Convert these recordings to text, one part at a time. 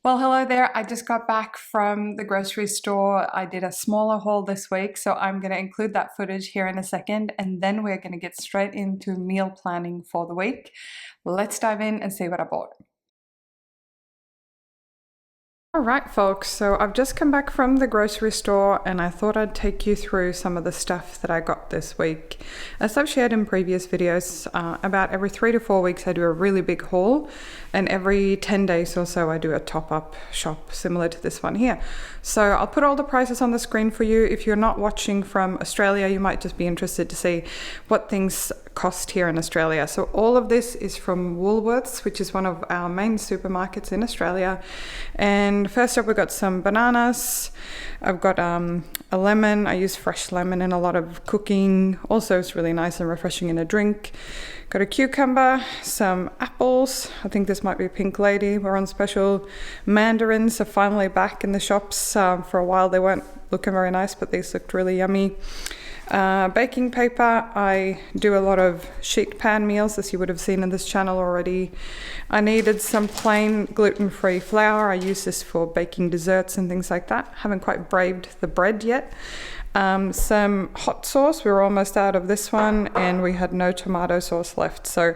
Well, hello there. I just got back from the grocery store. I did a smaller haul this week, so I'm going to include that footage here in a second, and then we're going to get straight into meal planning for the week. Let's dive in and see what I bought. Alright folks, so I've just come back from the grocery store and I thought I'd take you through some of the stuff that I got this week. As I've shared in previous videos, about every 3 to 4 weeks I do a really big haul, and every 10 days or so I do a top-up shop similar to this one here. So I'll put all the prices on the screen for you. If you're not watching from Australia, you might just be interested to see what things cost here in Australia. So all of this is from Woolworths, which is one of our main supermarkets in Australia. And first up, we've got some bananas. I've got a lemon. I use fresh lemon in a lot of cooking. Also, it's really nice and refreshing in a drink. Got a cucumber, some apples. I think this might be Pink Lady. We're on special. Mandarins are finally back in the shops. For a while, they weren't looking very nice, but these looked really yummy. Baking paper. I do a lot of sheet pan meals, as you would have seen in this channel already. I needed some plain gluten-free flour. I use this for baking desserts and things like that. Haven't quite braved the bread yet. Some hot sauce. We were almost out of this one, and we had no tomato sauce left. So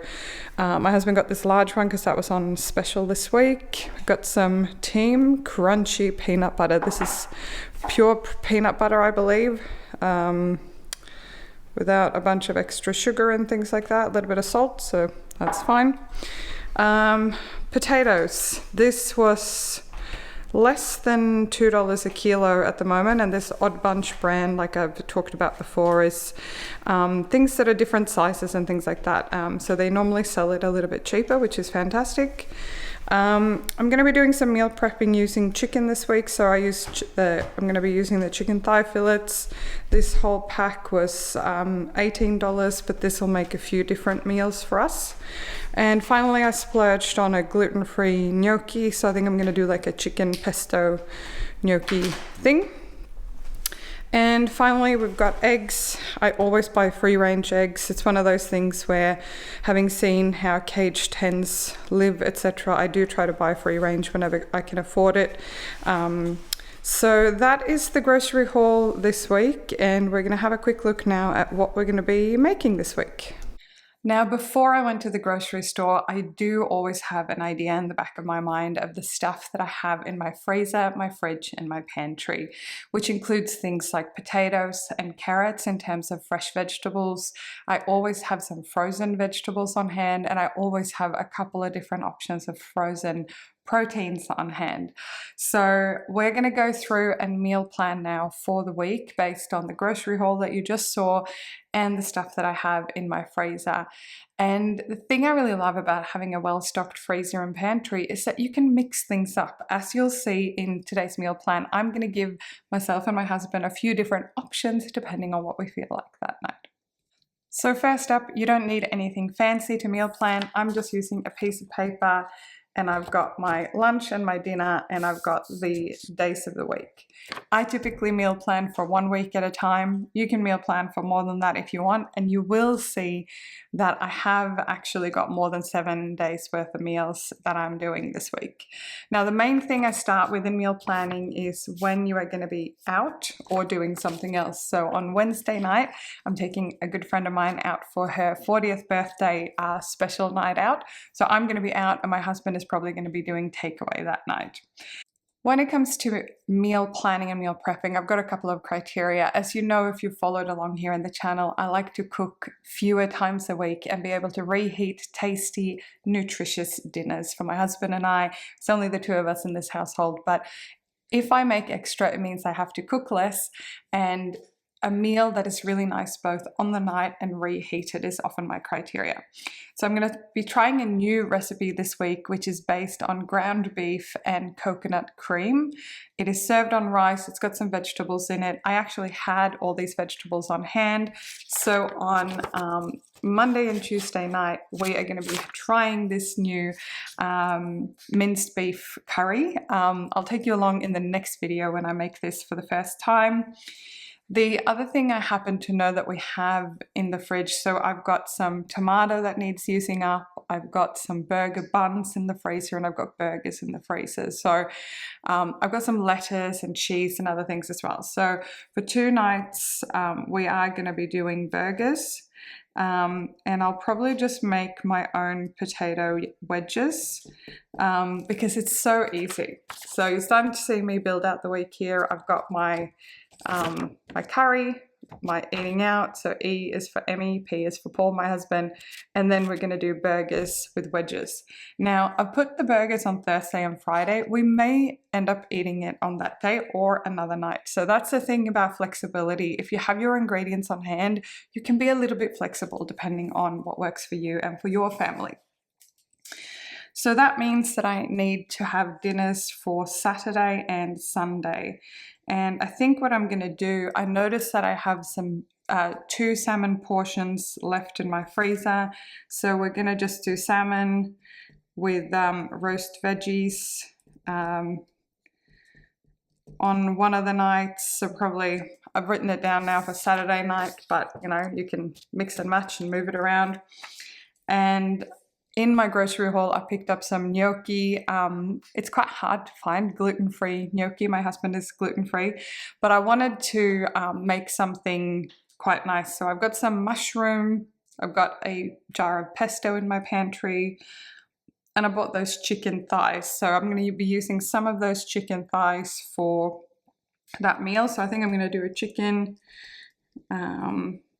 my husband got this large one because that was on special this week. Got some Team Crunchy peanut butter. This is pure peanut butter, I believe. Without a bunch of extra sugar and things like that, a little bit of salt, so that's fine. Potatoes. This was less than $2 a kilo at the moment, and this Odd Bunch brand, like I've talked about before, is things that are different sizes and things like that. So they normally sell it a little bit cheaper, which is fantastic. I'm going to be doing some meal prepping using chicken this week, so I'm going to be using the chicken thigh fillets. This whole pack was $18, but this will make a few different meals for us. And finally, I splurged on a gluten-free gnocchi, so I think I'm going to do like a chicken pesto gnocchi thing. And finally, we've got eggs. I always buy free-range eggs. It's one of those things where, having seen how caged hens live, etc., I do try to buy free-range whenever I can afford it. So that is the grocery haul this week, and we're going to have a quick look now at what we're going to be making this week. Now, before I went to the grocery store, I do always have an idea in the back of my mind of the stuff that I have in my freezer, my fridge, and my pantry, which includes things like potatoes and carrots in terms of fresh vegetables. I always have some frozen vegetables on hand, and I always have a couple of different options of frozen proteins on hand. So we're going to go through and meal plan now for the week based on the grocery haul that you just saw and the stuff that I have in my freezer. And the thing I really love about having a well-stocked freezer and pantry is that you can mix things up. As you'll see in today's meal plan, I'm going to give myself and my husband a few different options depending on what we feel like that night. So first up, you don't need anything fancy to meal plan. I'm just using a piece of paper, and I've got my lunch and my dinner, and I've got the days of the week. I typically meal plan for 1 week at a time. You can meal plan for more than that if you want, and you will see that I have actually got more than 7 days worth of meals that I'm doing this week. Now, the main thing I start with in meal planning is when you are going to be out or doing something else. So on Wednesday night, I'm taking a good friend of mine out for her 40th birthday special night out. So I'm going to be out, and my husband is probably going to be doing takeaway that night. When it comes to meal planning and meal prepping, I've got a couple of criteria. As you know, if you've followed along here in the channel, I like to cook fewer times a week and be able to reheat tasty, nutritious dinners for my husband and I. It's only the two of us in this household, but if I make extra, it means I have to cook less, and a meal that is really nice both on the night and reheated is often my criteria. So I'm going to be trying a new recipe this week, which is based on ground beef and coconut cream. It is served on rice. It's got some vegetables in it. I actually had all these vegetables on hand. So on Monday and Tuesday night, we are going to be trying this new minced beef curry. I'll take you along in the next video when I make this for the first time. The other thing I happen to know that we have in the fridge, so I've got some tomato that needs using up, I've got some burger buns in the freezer, and I've got burgers in the freezer. So I've got some lettuce and cheese and other things as well. So for 2 nights, we are going to be doing burgers. And I'll probably just make my own potato wedges because it's so easy. So you're starting to see me build out the week here. I've got my my curry, my eating out, so E is for Emmy, P is for Paul, my husband, and then we're going to do burgers with wedges. Now, I've put the burgers on Thursday and Friday. We may end up eating it on that day or another night. So that's the thing about flexibility. If you have your ingredients on hand, you can be a little bit flexible depending on what works for you and for your family. So that means that I need to have dinners for Saturday and Sunday. And I think what I'm going to do, I noticed that I have some 2 salmon portions left in my freezer. So we're going to just do salmon with roast veggies on one of the nights. So probably, I've written it down now for Saturday night, but you know, you can mix and match and move it around. And in my grocery haul, I picked up some gnocchi. It's quite hard to find gluten-free gnocchi. My husband is gluten-free, but I wanted to make something quite nice. So I've got some mushroom, I've got a jar of pesto in my pantry, and I bought those chicken thighs. So I'm going to be using some of those chicken thighs for that meal. So I think I'm going to do a chicken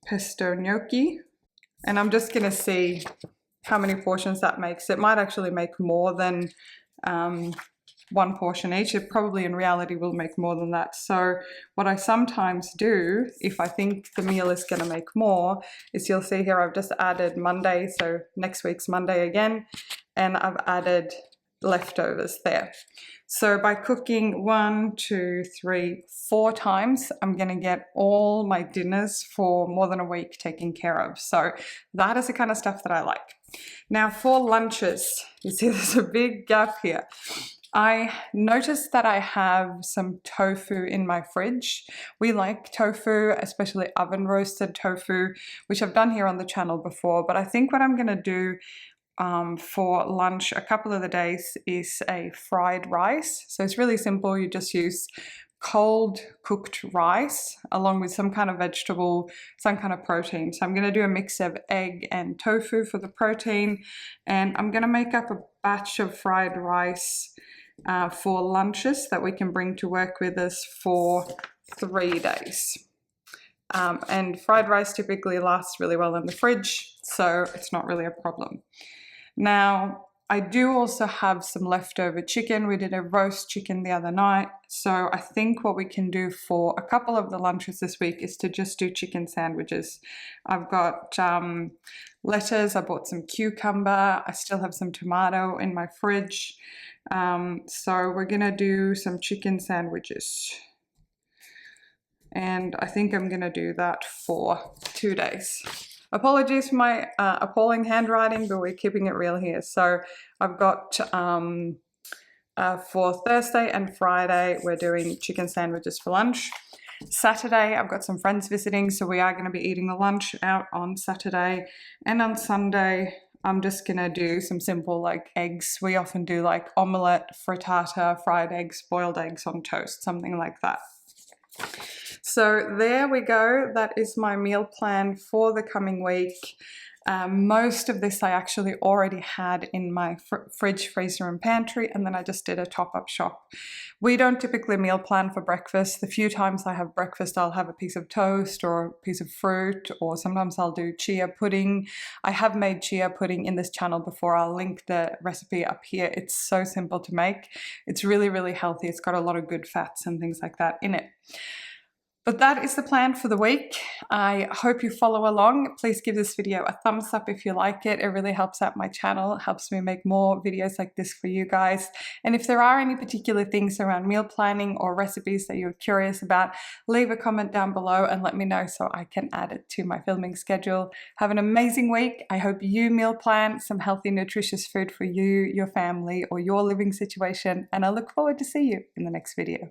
pesto gnocchi, and I'm just going to see how many portions that makes. It might actually make more than 1 portion each. It probably in reality will make more than that. So what I sometimes do, if I think the meal is going to make more, is you'll see here I've just added Monday, so next week's Monday again, and I've added leftovers there. So by cooking 1, 2, 3, 4 times, I'm going to get all my dinners for more than a week taken care of. So that is the kind of stuff that I like. Now for lunches, you see there's a big gap here. I noticed that I have some tofu in my fridge. We like tofu, especially oven roasted tofu, which I've done here on the channel before, but I think what I'm going to do for lunch a couple of the days is a fried rice. So it's really simple. You just use cold cooked rice along with some kind of vegetable, some kind of protein. So I'm going to do a mix of egg and tofu for the protein, and I'm going to make up a batch of fried rice for lunches that we can bring to work with us for 3 days. And fried rice typically lasts really well in the fridge, so it's not really a problem. Now, I do also have some leftover chicken. We did a roast chicken the other night, so I think what we can do for a couple of the lunches this week is to just do chicken sandwiches. I've got lettuce, I bought some cucumber, I still have some tomato in my fridge, so we're gonna do some chicken sandwiches. And I think I'm gonna do that for 2 days. Apologies for my appalling handwriting, but we're keeping it real here. So I've got for Thursday and Friday, we're doing chicken sandwiches for lunch. Saturday, I've got some friends visiting, so we are going to be eating the lunch out on Saturday. And on Sunday, I'm just going to do some simple like eggs. We often do like omelette, frittata, fried eggs, boiled eggs on toast, something like that. So there we go. That is my meal plan for the coming week. Most of this I actually already had in my fridge, freezer and pantry, and then I just did a top-up shop. We don't typically meal plan for breakfast. The few times I have breakfast, I'll have a piece of toast or a piece of fruit, or sometimes I'll do chia pudding. I have made chia pudding in this channel before. I'll link the recipe up here. It's so simple to make. It's really, really healthy. It's got a lot of good fats and things like that in it. But that is the plan for the week. I hope you follow along. Please give this video a thumbs up if you like it. It really helps out my channel, helps me make more videos like this for you guys. And if there are any particular things around meal planning or recipes that you're curious about, leave a comment down below and let me know so I can add it to my filming schedule. Have an amazing week. I hope you meal plan some healthy, nutritious food for you, your family, or your living situation. And I look forward to see you in the next video.